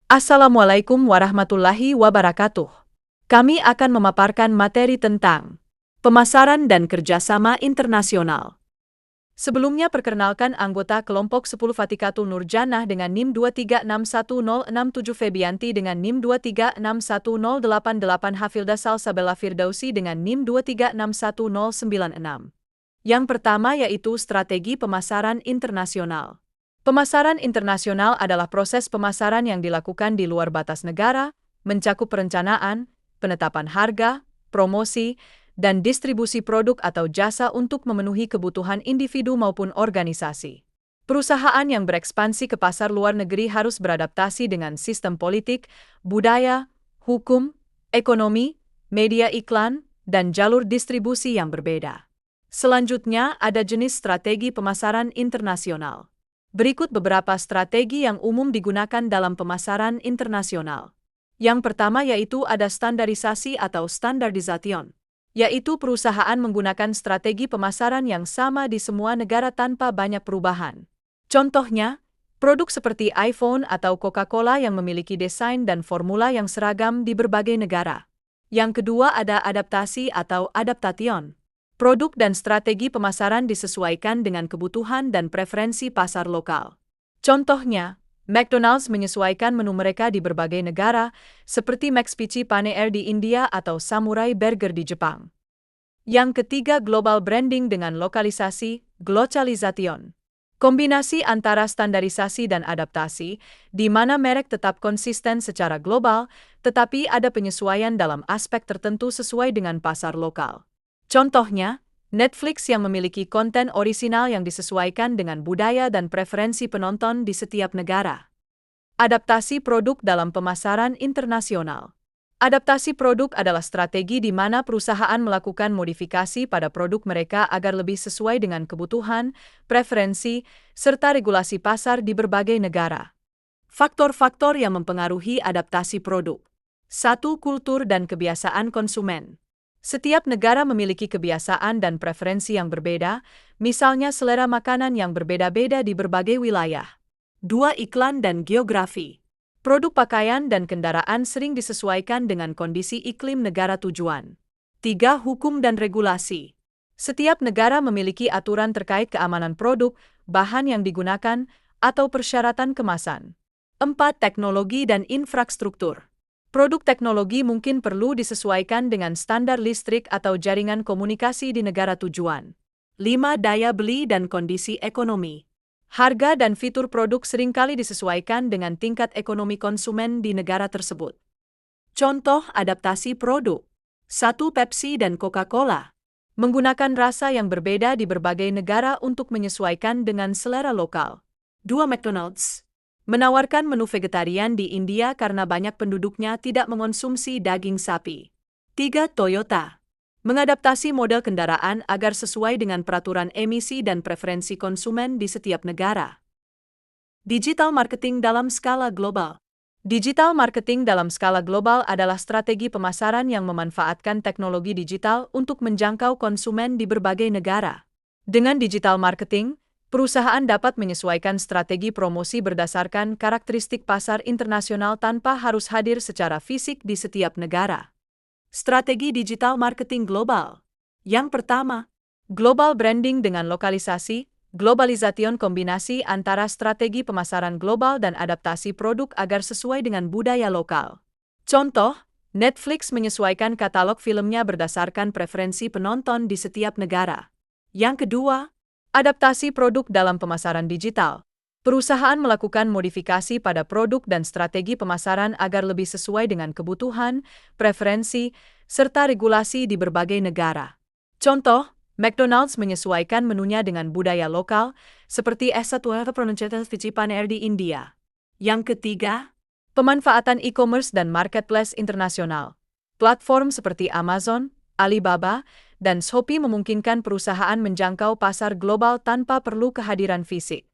Assalamualaikum warahmatullahi wabarakatuh. Kami akan memaparkan materi tentang pemasaran dan kerjasama internasional. Sebelumnya perkenalkan anggota kelompok 10 Fatikatul Nurjanah dengan NIM 2361067 Febianti dengan NIM 2361088 Hafilda Salsabella Firdausi dengan NIM 2361096. Yang pertama yaitu strategi pemasaran internasional. Pemasaran internasional adalah proses pemasaran yang dilakukan di luar batas negara, mencakup perencanaan, penetapan harga, promosi, dan distribusi produk atau jasa untuk memenuhi kebutuhan individu maupun organisasi. Perusahaan yang berekspansi ke pasar luar negeri harus beradaptasi dengan sistem politik, budaya, hukum, ekonomi, media iklan, dan jalur distribusi yang berbeda. Selanjutnya, ada jenis strategi pemasaran internasional. Berikut beberapa strategi yang umum digunakan dalam pemasaran internasional. Yang pertama yaitu ada standarisasi atau standardization, yaitu perusahaan menggunakan strategi pemasaran yang sama di semua negara tanpa banyak perubahan. Contohnya, produk seperti iPhone atau Coca-Cola yang memiliki desain dan formula yang seragam di berbagai negara. Yang kedua ada adaptasi atau adaptation. Produk dan strategi pemasaran disesuaikan dengan kebutuhan dan preferensi pasar lokal. Contohnya, McDonald's menyesuaikan menu mereka di berbagai negara, seperti McSpicy Pane Air di India atau Samurai Burger di Jepang. Yang ketiga, global branding dengan lokalisasi, globalization. Kombinasi antara standarisasi dan adaptasi, di mana merek tetap konsisten secara global, tetapi ada penyesuaian dalam aspek tertentu sesuai dengan pasar lokal. Contohnya, Netflix yang memiliki konten orisinal yang disesuaikan dengan budaya dan preferensi penonton di setiap negara. Adaptasi produk dalam pemasaran internasional. Adaptasi produk adalah strategi di mana perusahaan melakukan modifikasi pada produk mereka agar lebih sesuai dengan kebutuhan, preferensi, serta regulasi pasar di berbagai negara. Faktor-faktor yang mempengaruhi adaptasi produk. 1. Kultur dan kebiasaan konsumen. Setiap negara memiliki kebiasaan dan preferensi yang berbeda, misalnya selera makanan yang berbeda-beda di berbagai wilayah. 2. Iklan dan geografi. Produk pakaian dan kendaraan sering disesuaikan dengan kondisi iklim negara tujuan. 3. Hukum dan regulasi. Setiap negara memiliki aturan terkait keamanan produk, bahan yang digunakan, atau persyaratan kemasan. 4. Teknologi dan infrastruktur. Produk teknologi mungkin perlu disesuaikan dengan standar listrik atau jaringan komunikasi di negara tujuan. 5. Daya beli dan kondisi ekonomi. Harga dan fitur produk seringkali disesuaikan dengan tingkat ekonomi konsumen di negara tersebut. Contoh adaptasi produk. 1. Pepsi dan Coca-Cola. Menggunakan rasa yang berbeda di berbagai negara untuk menyesuaikan dengan selera lokal. 2. McDonald's. Menawarkan menu vegetarian di India karena banyak penduduknya tidak mengonsumsi daging sapi. 3. Toyota. Mengadaptasi model kendaraan agar sesuai dengan peraturan emisi dan preferensi konsumen di setiap negara. Digital marketing dalam skala global. Digital marketing dalam skala global adalah strategi pemasaran yang memanfaatkan teknologi digital untuk menjangkau konsumen di berbagai negara. Dengan digital marketing, perusahaan dapat menyesuaikan strategi promosi berdasarkan karakteristik pasar internasional tanpa harus hadir secara fisik di setiap negara. Strategi digital marketing global. Yang pertama, global branding dengan lokalisasi, globalization kombinasi antara strategi pemasaran global dan adaptasi produk agar sesuai dengan budaya lokal. Contoh, Netflix menyesuaikan katalog filmnya berdasarkan preferensi penonton di setiap negara. Yang kedua, adaptasi produk dalam pemasaran digital. Perusahaan melakukan modifikasi pada produk dan strategi pemasaran agar lebih sesuai dengan kebutuhan, preferensi, serta regulasi di berbagai negara. Contoh, McDonald's menyesuaikan menunya dengan budaya lokal, seperti S1 pronunciation Pane Air di India. Yang ketiga, pemanfaatan e-commerce dan marketplace internasional. Platform seperti Amazon, Alibaba, dan Shopee memungkinkan perusahaan menjangkau pasar global tanpa perlu kehadiran fisik.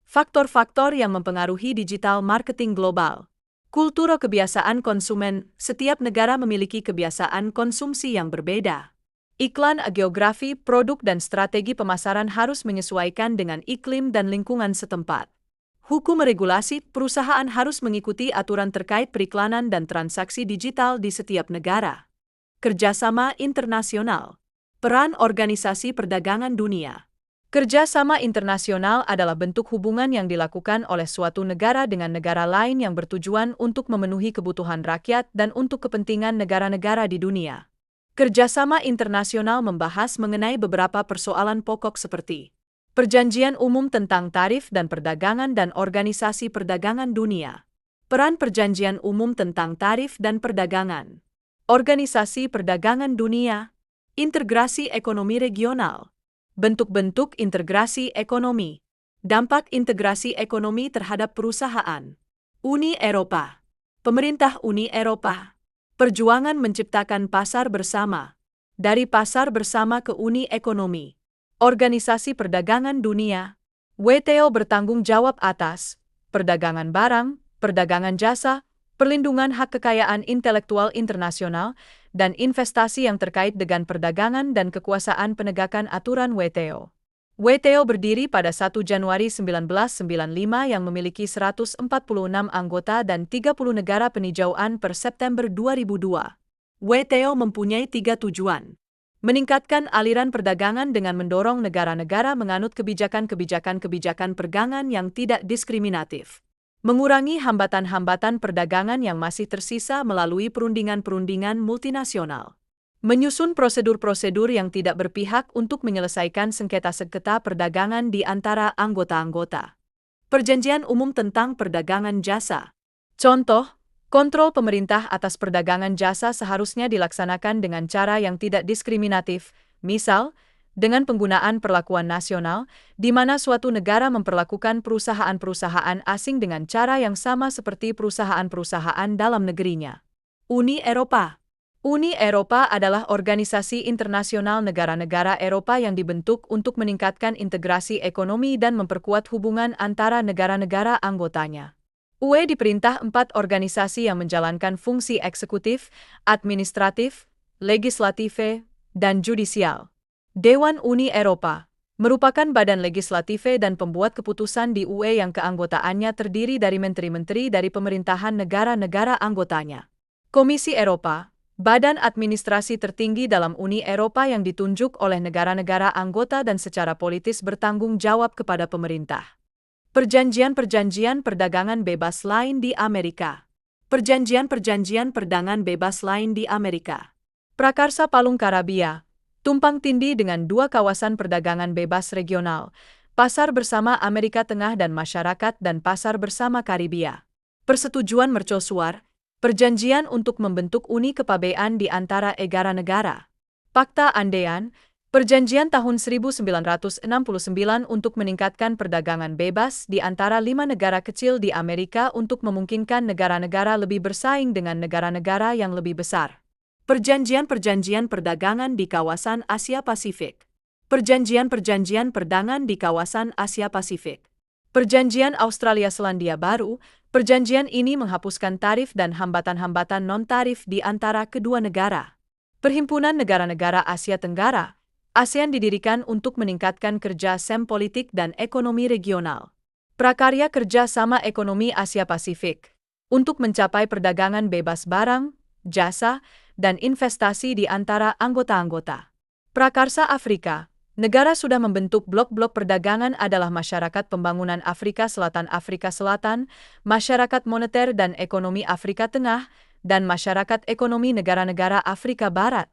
Faktor-faktor yang mempengaruhi digital marketing global. Kultur kebiasaan konsumen, setiap negara memiliki kebiasaan konsumsi yang berbeda. Iklan geografi, produk dan strategi pemasaran harus menyesuaikan dengan iklim dan lingkungan setempat. Hukum regulasi perusahaan harus mengikuti aturan terkait periklanan dan transaksi digital di setiap negara. Kerjasama internasional. Peran Organisasi Perdagangan Dunia. Kerjasama internasional adalah bentuk hubungan yang dilakukan oleh suatu negara dengan negara lain yang bertujuan untuk memenuhi kebutuhan rakyat dan untuk kepentingan negara-negara di dunia. Kerjasama internasional membahas mengenai beberapa persoalan pokok seperti Perjanjian Umum tentang Tarif dan Perdagangan dan Organisasi Perdagangan Dunia. Peran Perjanjian Umum tentang Tarif dan Perdagangan. Organisasi Perdagangan Dunia. Integrasi ekonomi regional. Bentuk-bentuk integrasi ekonomi. Dampak integrasi ekonomi terhadap perusahaan. Uni Eropa. Pemerintah Uni Eropa. Perjuangan menciptakan pasar bersama. Dari pasar bersama ke Uni Ekonomi. Organisasi Perdagangan Dunia. WTO bertanggung jawab atas perdagangan barang, perdagangan jasa, perlindungan hak kekayaan intelektual internasional, dan investasi yang terkait dengan perdagangan dan kekuasaan penegakan aturan WTO. WTO berdiri pada 1 Januari 1995 yang memiliki 146 anggota dan 30 negara peninjauan per September 2002. WTO mempunyai 3 tujuan. Meningkatkan aliran perdagangan dengan mendorong negara-negara menganut kebijakan-kebijakan perdagangan yang tidak diskriminatif. Mengurangi hambatan-hambatan perdagangan yang masih tersisa melalui perundingan-perundingan multinasional. Menyusun prosedur-prosedur yang tidak berpihak untuk menyelesaikan sengketa-sengketa perdagangan di antara anggota-anggota. Perjanjian Umum tentang Perdagangan Jasa. Contoh, kontrol pemerintah atas perdagangan jasa seharusnya dilaksanakan dengan cara yang tidak diskriminatif, misal, dengan penggunaan perlakuan nasional, di mana suatu negara memperlakukan perusahaan-perusahaan asing dengan cara yang sama seperti perusahaan-perusahaan dalam negerinya. Uni Eropa. Uni Eropa adalah organisasi internasional negara-negara Eropa yang dibentuk untuk meningkatkan integrasi ekonomi dan memperkuat hubungan antara negara-negara anggotanya. UE diperintah 4 organisasi yang menjalankan fungsi eksekutif, administratif, legislatif, dan judisial. Dewan Uni Eropa merupakan badan legislatif dan pembuat keputusan di UE yang keanggotaannya terdiri dari menteri-menteri dari pemerintahan negara-negara anggotanya. Komisi Eropa, badan administrasi tertinggi dalam Uni Eropa yang ditunjuk oleh negara-negara anggota dan secara politis bertanggung jawab kepada pemerintah. Perjanjian-perjanjian perdagangan bebas lain di Amerika. Perjanjian-perjanjian perdagangan bebas lain di Amerika. Prakarsa Palung Karabia. Tumpang tindih dengan 2 kawasan perdagangan bebas regional, Pasar Bersama Amerika Tengah dan Masyarakat dan Pasar Bersama Karibia. Persetujuan Mercosur, perjanjian untuk membentuk Uni Kepabean di antara negara-negara. Pakta Andean, perjanjian tahun 1969 untuk meningkatkan perdagangan bebas di antara 5 negara kecil di Amerika untuk memungkinkan negara-negara lebih bersaing dengan negara-negara yang lebih besar. Perjanjian-perjanjian perdagangan di kawasan Asia Pasifik. Perjanjian-perjanjian perdagangan di kawasan Asia Pasifik. Perjanjian Australia Selandia Baru, perjanjian ini menghapuskan tarif dan hambatan-hambatan non-tarif di antara kedua negara. Perhimpunan Negara-Negara Asia Tenggara, ASEAN didirikan untuk meningkatkan kerjasama politik dan ekonomi regional. Prakarya Kerjasama Ekonomi Asia Pasifik, untuk mencapai perdagangan bebas barang, jasa, dan investasi di antara anggota-anggota. Prakarsa Afrika, negara sudah membentuk blok-blok perdagangan adalah Masyarakat Pembangunan Afrika Selatan, Masyarakat Moneter dan Ekonomi Afrika Tengah, dan Masyarakat Ekonomi Negara-Negara Afrika Barat.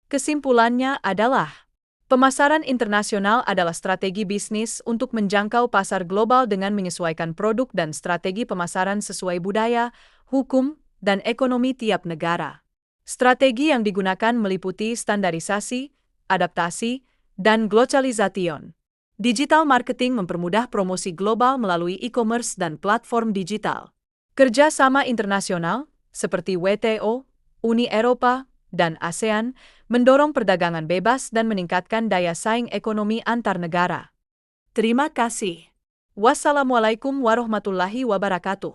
Kesimpulannya adalah, pemasaran internasional adalah strategi bisnis untuk menjangkau pasar global dengan menyesuaikan produk dan strategi pemasaran sesuai budaya, hukum, dan ekonomi tiap negara. Strategi yang digunakan meliputi standarisasi, adaptasi, dan globalisation. Digital marketing mempermudah promosi global melalui e-commerce dan platform digital. Kerjasama internasional, seperti WTO, Uni Eropa, dan ASEAN, mendorong perdagangan bebas dan meningkatkan daya saing ekonomi antar negara. Terima kasih. Wassalamualaikum warahmatullahi wabarakatuh.